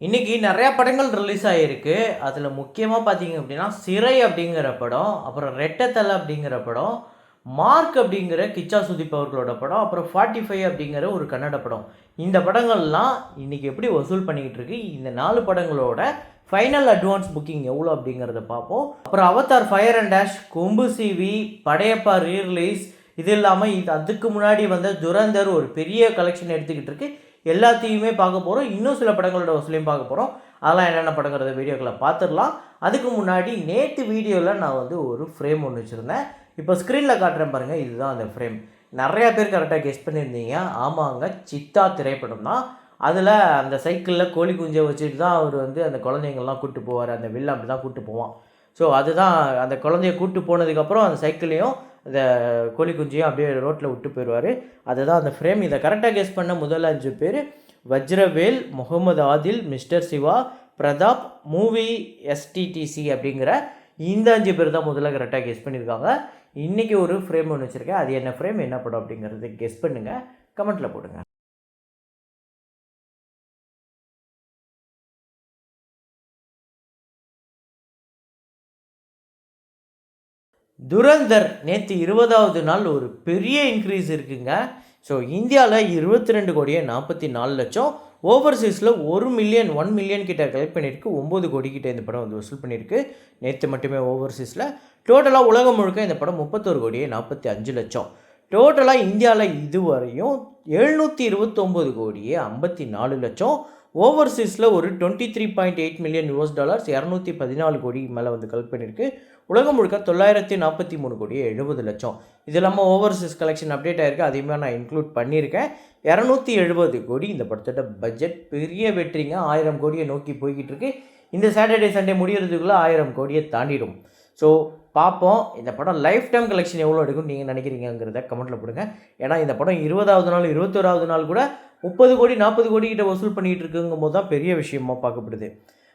இன்றைக்கி நிறையா படங்கள் ரிலீஸ் ஆகிருக்கு. அதில் முக்கியமாக பார்த்தீங்க அப்படின்னா சிறை அப்படிங்கிற படம், அப்புறம் ரெட்டத்தலை அப்படிங்கிற படம், மார்க் அப்படிங்கிற கிச்சா சுதீப் அவர்களோட படம், அப்புறம் 45 அப்படிங்கிற ஒரு கன்னட படம். இந்த படங்கள்லாம் இன்றைக்கி எப்படி வசூல் பண்ணிக்கிட்டு இருக்கு, இந்த 4 படங்களோட ஃபைனல் அட்வான்ஸ் புக்கிங் எவ்வளோ அப்படிங்கிறத பார்ப்போம். அப்புறம் அவதார் ஃபயர் அண்ட் டேஷ், கொம்பு சிவி, படையப்பா ரீரிலீஸ், இது இல்லாமல் அதுக்கு முன்னாடி வந்த துரந்தர் ஒரு பெரிய கலெக்ஷன் எடுத்துக்கிட்டு இருக்கு. எல்லாத்தையுமே பார்க்க போகிறோம். இன்னும் சில படங்களோட வசூலையும் பார்க்க போகிறோம். அதெல்லாம் என்னென்ன படங்கிறத வீடியோக்களை பார்த்துடலாம். அதுக்கு முன்னாடி நேற்று வீடியோவில் நான் ஒரு ஃப்ரேம் ஒன்று வச்சுருந்தேன். இப்போ ஸ்க்ரீனில் காட்டுறேன் பாருங்கள், இதுதான் அந்த ஃப்ரேம். நிறையா பேர் கரெக்டாக கெஸ் பண்ணியிருந்தீங்க. ஆமாங்க, சித்தா திரைப்படம் தான். அதில் அந்த சைக்கிளில் கோழி குஞ்சை வச்சுட்டு தான் அவர் அந்த குழந்தைங்கள்லாம் கூப்பிட்டு போவார். அந்த வில்லை அப்படி தான் கூப்பிட்டு போவான். ஸோ அதுதான் அந்த குழந்தைய கூப்பிட்டு போனதுக்கப்புறம் அந்த சைக்கிளையும் இந்த கோழி குஞ்சியும் அப்படியே ரோட்டில் விட்டு போயிடுவார். அதுதான் அந்த ஃப்ரேம். இதை கரெக்டாக கெஸ் பண்ண முதல் 5 பேர் Vajravel, Mohammed Adil, mister Siva, Prathap, movie STDC அப்படிங்கிற இந்த 5 பேர் தான் முதல்ல கரெக்டாக கெஸ் பண்ணியிருக்காங்க. இன்றைக்கி ஒரு ஃப்ரேம் ஒன்று வச்சுருக்கேன். அது என்ன ஃப்ரேம், என்ன படம் அப்படிங்கிறது கெஸ் பண்ணுங்கள், கமெண்ட்டில் போடுங்க. துரந்தர் நேற்று 20வது நாள் ஒரு பெரிய இன்க்ரீஸ் இருக்குங்க. ஸோ இந்தியாவில் 22,44,00,000, ஓவர்சீஸில் 1 மில்லியன் கிட்ட கலெக்ட் பண்ணியிருக்கு. 9 கோடி கிட்ட இந்த படம் வசூல் பண்ணியிருக்கு நேற்று மட்டுமே ஓவர்சீஸில். டோட்டலாக உலகம் முழுக்க இந்த படம் 31,45,00,000. டோட்டலாக இந்தியாவில் இதுவரையும் 729,54,00,000. ஓவர்சீஸில் ஒரு $23.8 மில்லியன் $214 கோடி மேலே கலெக்ட் பண்ணியிருக்கு. உலகம் முழுக்க 943,70,00,000. இது இல்லாமல் ஓவர்சீஸ் கலெக்ஷன் அப்டேட் ஆகிருக்கு, அதையுமே நான் இன்க்ளூட் பண்ணியிருக்கேன். 270 கோடி இந்த படத்தோட பட்ஜெட். பெரிய வெற்றிங்க, 1000 கோடியை நோக்கி போய்கிட்டு இருக்கு. இந்த சாட்டர்டே சண்டே முடிகிறதுக்குள்ளே 1000 கோடியை தாண்டிடும். ஸோ பார்ப்போம் இந்த படம் லைஃப் டைம் கலெக்ஷன் எவ்வளோ எடுக்கும்னு நீங்கள் நினைக்கிறீங்கிறத கமெண்ட்டில் போடுங்க. ஏன்னா இந்த படம் 20வது நாள் 21வது நாள் கூட 30 கோடி 40 கோடி கிட்ட வசூல் பண்ணிகிட்டு இருக்குங்கும் போது தான் பெரிய விஷயமாக பார்க்கப்படுது.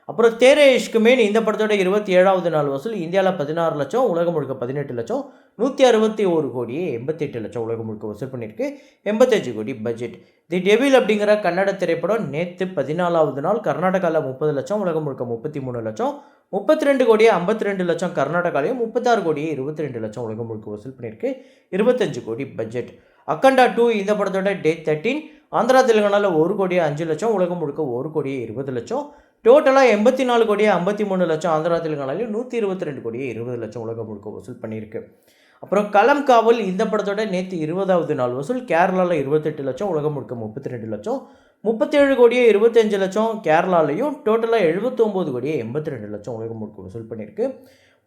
அப்புறம் தேரே இஷ்குமேன் இந்த படத்தோட 27வது நாள் வசூல் இந்தியாவில் 16 லட்சம், உலகம் முழுக்க 18 லட்சம், 161 கோடியே 88 லட்சம் உலகம் முழுக்க வசூல் பண்ணியிருக்கு. 85 கோடி பட்ஜெட். தி டெவில் அப்படிங்கிற கன்னட திரைப்படம் நேற்று 14வது நாள் கர்நாடகாவில் 30 லட்சம், உலகம் முழுக்க 33 லட்சம், 32 கோடியே 52 லட்சம் கர்நாடகாலையும், 36 கோடியே 22 லட்சம் உலகம் முழுக்க வசூல் பண்ணியிருக்கு. 25 கோடி பட்ஜெட். அக்கண்டா 2 இந்த படத்தோட டே 13 ஆந்திரா தெலுங்கானாவில் 1 கோடியே 5 லட்சம், உலகம் முழுக்க 1 கோடியே 20 லட்சம். டோட்டலாக 84 கோடியே 53 லட்சம் ஆந்திரா தெலுங்கானாலையும், 122 கோடியே 20 லட்சம் உலகம் முழுக்க வசூல் பண்ணியிருக்கு. அப்புறம் களம் காவல் இந்த படத்தோட நேற்று 20வது நாள் வசூல் கேரளாவில் 28 லட்சம், உலகம் முழுக்க 32 லட்சம், 37 கோடியே 25 லட்சம் கேரளாலையும், டோட்டலாக 79 கோடியே 82 லட்சம் உலகம் முழுக்க வசூல் பண்ணியிருக்கு.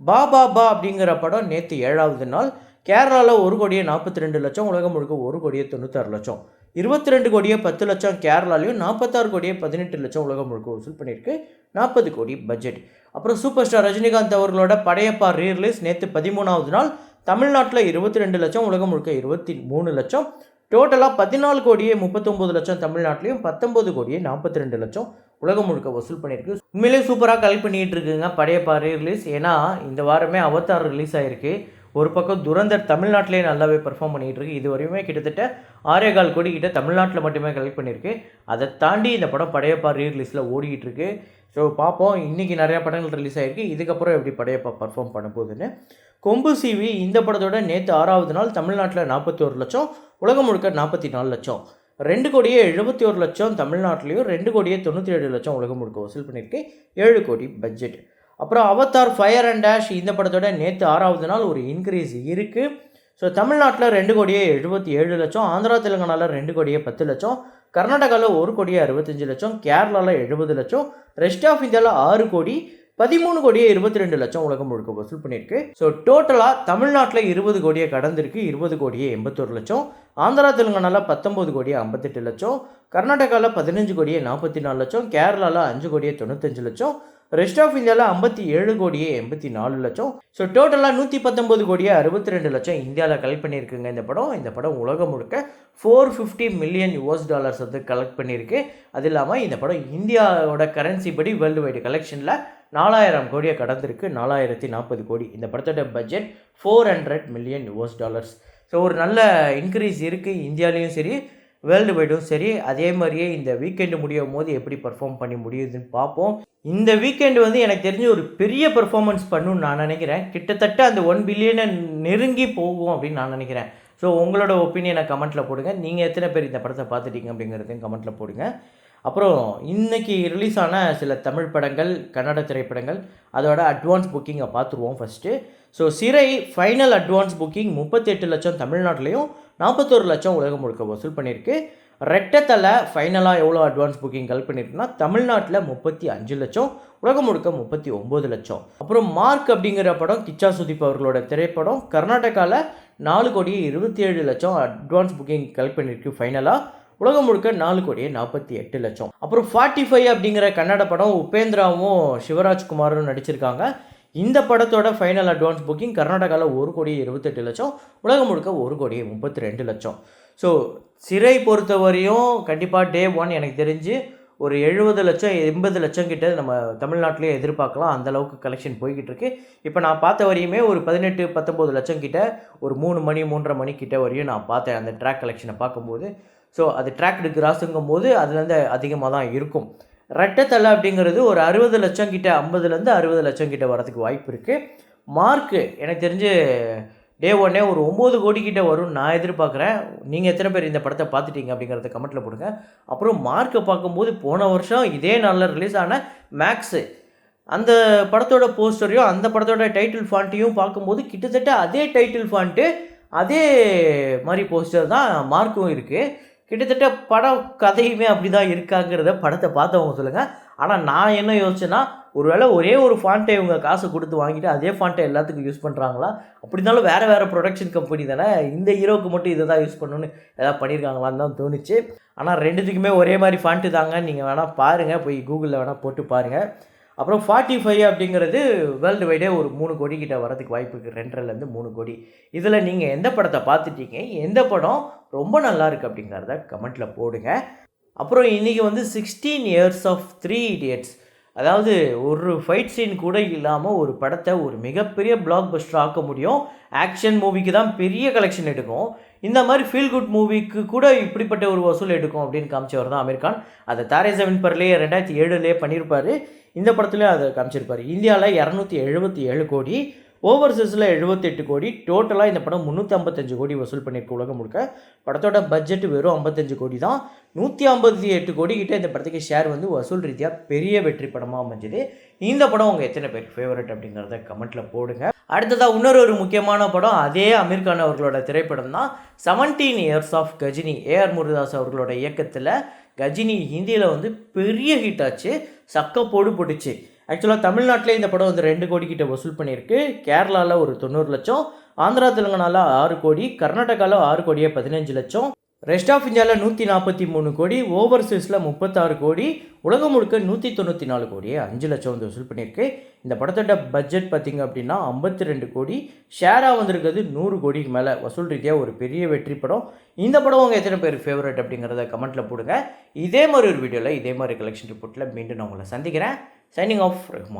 பா பா பா அப்படிங்கிற படம் நேற்று 7வது நாள் கேரளாவில் 1 கோடியே 42 லட்சம், உலகம் முழுக்க 1 கோடியே 96 லட்சம், 22 கோடியே 10 லட்சம் கேரளாலையும், 46 கோடியே 18 லட்சம் உலகம் முழுக்க வசூல் பண்ணியிருக்கு. 40 கோடி பட்ஜெட். அப்புறம் சூப்பர் ஸ்டார் ரஜினிகாந்த் அவர்களோட படையப்பா ரீரிலீஸ் நேற்று 13வது நாள் தமிழ்நாட்டில் 22 லட்சம், உலகம் முழுக்க 23 லட்சம், டோட்டலாக 14 கோடியே 39 லட்சம் தமிழ்நாட்டிலையும், 19 கோடியே 42 லட்சம் உலகம் முழுக்க வசூல் பண்ணியிருக்கு. உண்மையிலே சூப்பராக கலெக்ட் பண்ணிகிட்டு இருக்குங்க படையப்பா ரீரிலீஸ். ஏன்னா இந்த வாரமே அவதார் ரிலீஸ் ஆகிருக்கு. ஒரு பக்கம் துரந்தர் தமிழ்நாட்டிலே நல்லாவே பெர்ஃபார்ம் பண்ணிகிட்டு இருக்கு. இது வரையுமே கிட்டத்தட்ட 6.25 கோடி கிட்ட தமிழ்நாட்டில் மட்டுமே கலெக்ட் பண்ணியிருக்கு. அதை தாண்டி இந்த படம் படையப்பா ரீரிலீஸில் ஓடிக்கிட்டு இருக்கு. ஸோ பார்ப்போம், இன்றைக்கி நிறையா படங்கள் ரிலீஸ் ஆகிருக்கு. இதுக்கப்புறம் எப்படி படையப்பா பர்ஃபார்ம் பண்ண போகுதுன்னு. கொம்பு சிவி இந்த படத்தோட நேற்று 6வது நாள் தமிழ்நாட்டில் 41 லட்சம், உலகம் முழுக்க 44 லட்சம், 2 கோடியே 71 லட்சம் தமிழ்நாட்டிலையும், 2 கோடியே 97 லட்சம் உலகம் முழுக்க வசூல் பண்ணியிருக்கு. 7 கோடி பட்ஜெட். அப்புறம் அவதார் ஃபயர் அண்ட் டேஷ் இந்த படத்தோட நேற்று 6வது நாள் ஒரு இன்க்ரீஸ் இருக்குது. ஸோ தமிழ்நாட்டில் 2 கோடியே 77 லட்சம், ஆந்திரா தெலுங்கானாவில் 2 கோடியே 10 லட்சம், கர்நாடகாவில் 1 கோடியே 65 லட்சம், கேரளாவில் 70 லட்சம், ரெஸ்ட் ஆஃப் இந்தியாவில் 6 கோடி, 13 கோடியே 22 லட்சம் உலகம் முழுக்க வசூல் பண்ணியிருக்கு. ஸோ டோட்டலாக தமிழ்நாட்டில் 20 கோடியை கடந்திருக்கு. 20 கோடியே 81 லட்சம், ஆந்திரா தெலுங்கானாவில் 19 கோடியே 58 லட்சம், கர்நாடகாவில் 15 கோடியே 44 லட்சம், கேரளாவில் 5 கோடியே 95 லட்சம், ரெஸ்ட் ஆஃப் இந்தியாவில் 57 கோடியே 84 லட்சம். ஸோ டோட்டலாக 119 கோடியே 62 லட்சம் இந்தியாவில் கலெக்ட் பண்ணியிருக்குங்க இந்த படம். இந்த படம் உலகம் முழுக்க $450 மில்லியன் கலெக்ட் பண்ணியிருக்கு. அது இல்லாமல் இந்த படம் இந்தியாவோட கரன்சி படி வேர்ல்டு வைடு கலெக்ஷனில் 4000 கோடியை கடந்திருக்கு. 4040 கோடி. இந்த படத்தோட பட்ஜெட் $400 மில்லியன். ஸோ ஒரு நல்ல இன்க்ரீஸ் இருக்குது இந்தியாவிலையும் சரி வேர்ல்டு வைடும் சரி. அதே மாதிரியே இந்த வீக்கெண்டு முடியும் போது எப்படி பர்ஃபார்ம் பண்ணி முடியுதுன்னு பார்ப்போம். இந்த வீக்கெண்டு வந்து எனக்கு தெரிஞ்சு ஒரு பெரிய பெர்ஃபார்மன்ஸ் பண்ணுன்னு நான் நினைக்கிறேன். கிட்டத்தட்ட அந்த 1 பில்லியனை நெருங்கி போகும் அப்படின்னு நான் நினைக்கிறேன். ஸோ உங்களோட ஒப்பீனியனை கமெண்ட்டில் போடுங்க. நீங்கள் எத்தனை பேர் இந்த படத்தை பார்த்துட்டீங்க அப்படிங்கிறதையும் கமெண்ட்டில் போடுங்க. அப்புறம் இன்றைக்கி ரிலீஸ் ஆன சில தமிழ் படங்கள், கன்னட திரைப்படங்கள், அதோட அட்வான்ஸ் புக்கிங்கை பார்த்துருவோம் ஃபஸ்ட்டு. ஸோ சிறை ஃபைனல் அட்வான்ஸ் புக்கிங் 38 லட்சம் தமிழ்நாட்டிலையும் 41 லட்சம் உலகம் முழுக்க வசூல் பண்ணியிருக்கு. ரெட்டத்தலை ஃபைனலாக எவ்வளோ அட்வான்ஸ் புக்கிங் கல் பண்ணியிருக்குன்னா தமிழ்நாட்டில் 35 லட்சம், உலகம் முழுக்க 39 லட்சம். அப்புறம் மார்க் அப்படிங்கிற படம் கிச்சா சுதீப் அவர்களோட திரைப்படம் கர்நாடகாவில் 4,27,00,000 அட்வான்ஸ் புக்கிங் கல் பண்ணியிருக்கு ஃபைனலாக. உலகம் முழுக்க 4,48 லட்சம். அப்புறம் 45 அப்படிங்கிற கன்னட படம் உபேந்திராவும் சிவராஜ்குமாரும் நடிச்சிருக்காங்க. இந்த படத்தோட ஃபைனல் அட்வான்ஸ் புக்கிங் கர்நாடகாவில் 1,28 லட்சம், உலகம் முழுக்க 1,32 லட்சம். ஸோ சிறை பொறுத்தவரையும் கண்டிப்பாக டே 1 எனக்கு தெரிஞ்சு ஒரு 70 லட்சம் 80 லட்சம் கிட்ட நம்ம தமிழ்நாட்டிலே எதிர்பார்க்கலாம். அந்தளவுக்கு கலெக்ஷன் போய்கிட்டு இருக்கு. இப்போ நான் பார்த்த வரையுமே ஒரு 18-19 லட்சம் கிட்ட, ஒரு 3 மணி 3:30 மணி கிட்ட வரையும் நான் பார்த்தேன் அந்த ட்ராக் கலெக்ஷனை பார்க்கும்போது. ஸோ அது ட்ராக்டு கிராஸுங்கும் போது அதுலேருந்து அதிகமாக தான் இருக்கும். ரெட்டத்தலை அப்படிங்கிறது ஒரு 60 லட்சம் கிட்ட, 50லேருந்து 60 லட்சம் கிட்ட வரதுக்கு வாய்ப்பு இருக்குது. மார்க்கு எனக்கு தெரிஞ்சு டே 1 ஒரு 9 கோடி கிட்ட வரும்னு நான் எதிர்பார்க்குறேன். நீங்கள் எத்தனை பேர் இந்த படத்தை பார்த்துட்டீங்க அப்படிங்கிறத கமெண்ட்டில் போடுங்க. அப்புறம் மார்க்கை பார்க்கும்போது போன வருஷம் இதே நாளில் ரிலீஸ் ஆன மேக்ஸு, அந்த படத்தோட போஸ்டரையும் அந்த படத்தோட டைட்டில் ஃபாண்ட்டையும் பார்க்கும்போது கிட்டத்தட்ட அதே டைட்டில் ஃபாண்ட்டு, அதே மாதிரி போஸ்டர் தான் மார்க்கும் இருக்குது. கிட்டத்தட்ட படம் கதையுமே அப்படி தான் இருக்காங்கிறத படத்தை பார்த்தவங்க சொல்லுங்கள். ஆனால் நான் என்ன யோசிச்சேன்னா, ஒருவேளை ஒரே ஒரு ஃபாண்ட்டை இவங்க காசு கொடுத்து வாங்கிட்டு அதே ஃபாண்ட்டை எல்லாத்துக்கும் யூஸ் பண்ணுறாங்களா? அப்படி இருந்தாலும் வேறு ப்ரொடக்ஷன் கம்பெனி தானே, இந்த ஹீரோவுக்கு மட்டும் இதை தான் யூஸ் பண்ணணுன்னு எதாவது பண்ணியிருக்காங்களான்னு தான் தோணுச்சு. ஆனால் ரெண்டுத்துக்குமே ஒரே மாதிரி ஃபாண்ட்டு தாங்க. நீங்கள் வேணால் பாருங்கள், போய் கூகுளில் வேணால் போட்டு பாருங்கள். அப்புறம் 45 அப்படிங்கிறது வேர்ல்டு வைடே ஒரு 3 கோடி கிட்ட வரதுக்கு வாய்ப்பு இருக்குது. 2.5லேருந்து 3 கோடி. இதில் நீங்கள் எந்த படத்தை பார்த்துட்டீங்க, எந்த படம் ரொம்ப நல்லா இருக்குது அப்படிங்கிறத கமெண்ட்டில் போடுங்க. அப்புறம் இன்றைக்கி வந்து 16 இயர்ஸ் ஆஃப் 3 இடியட்ஸ், அதாவது ஒரு ஃபைட் சீன் கூட இல்லாமல் ஒரு படத்தை ஒரு மிகப்பெரிய பிளாக் பஸ்டர் ஆக்க முடியும். ஆக்ஷன் மூவிக்கு தான் பெரிய கலெக்ஷன் எடுக்கும், இந்த மாதிரி ஃபீல் குட் மூவிக்கு கூட இப்படிப்பட்ட ஒரு வசூல் எடுக்கும் அப்படின்னு காமிச்சவர் தான் அமீர் கான். அதை தாரே ஜமீன் பர்லேயே 2007 பண்ணியிருப்பார். இந்த படத்துலேயும் அதை காமிச்சிருப்பார். இந்தியாவில் 277 கோடி, ஓவர்சீஸில் 78 கோடி, டோட்டலாக இந்த படம் 355 கோடி வசூல் பண்ணியிருக்கு உலகம் முழுக்க. படத்தோட பட்ஜெட் வெறும் 55 கோடி தான். 158 கோடி கிட்ட இந்த படத்துக்கு ஷேர் வந்து வசூல் ரீதியாக பெரிய வெற்றி படமாக அமைஞ்சுது. இந்த படம் உங்கள் எத்தனை பேருக்கு ஃபேவரட் அப்படிங்கிறத கமெண்ட்டில் போடுங்க. அடுத்ததாக இன்னொரு முக்கியமான படம், அதே அமீர் கான் அவர்களோட திரைப்படம் தான் 17 இயர்ஸ் ஆஃப் கஜினி. ஏஆர் முருகதாஸ் அவர்களோட இயக்கத்தில் கஜினி ஹிந்தியில் வந்து பெரிய ஹிட் ஆச்சு, சக்க போட்டுச்சு. ஆக்சுவலாக தமிழ்நாட்டிலே இந்த படம் வந்து 2 கோடி கிட்ட வசூல் பண்ணியிருக்கு. கேரளாவில் ஒரு 90 லட்சம், ஆந்திரா தெலுங்கானாவில் 6 கோடி, கர்நாடகாவில் 6 கோடியே 15 லட்சம், ரெஸ்ட் ஆஃப் இந்தியாவில் 143 கோடி, ஓவர்சீஸில் 36 கோடி, உலகம் முழுக்க 194 கோடியே 5 லட்சம் வந்து வசூல் பண்ணியிருக்கு. இந்த படத்தோட பட்ஜெட் பார்த்திங்க அப்படின்னா 52 கோடி, ஷேராக வந்திருக்கிறது 100 கோடிக்கு மேலே. வசூல் ரீதியாக ஒரு பெரிய வெற்றி படம். இந்த படம் உங்கள் எத்தனை பேர் ஃபேவரட் அப்படிங்கிறத கமெண்ட்டில் போடுங்க. இதே மாதிரி ஒரு வீடியோவில் இதே மாதிரி கலெக்ஷன் ரிப்போர்ட்டில் மீண்டும் நான் உங்களை சந்திக்கிறேன். Signing off Rahman.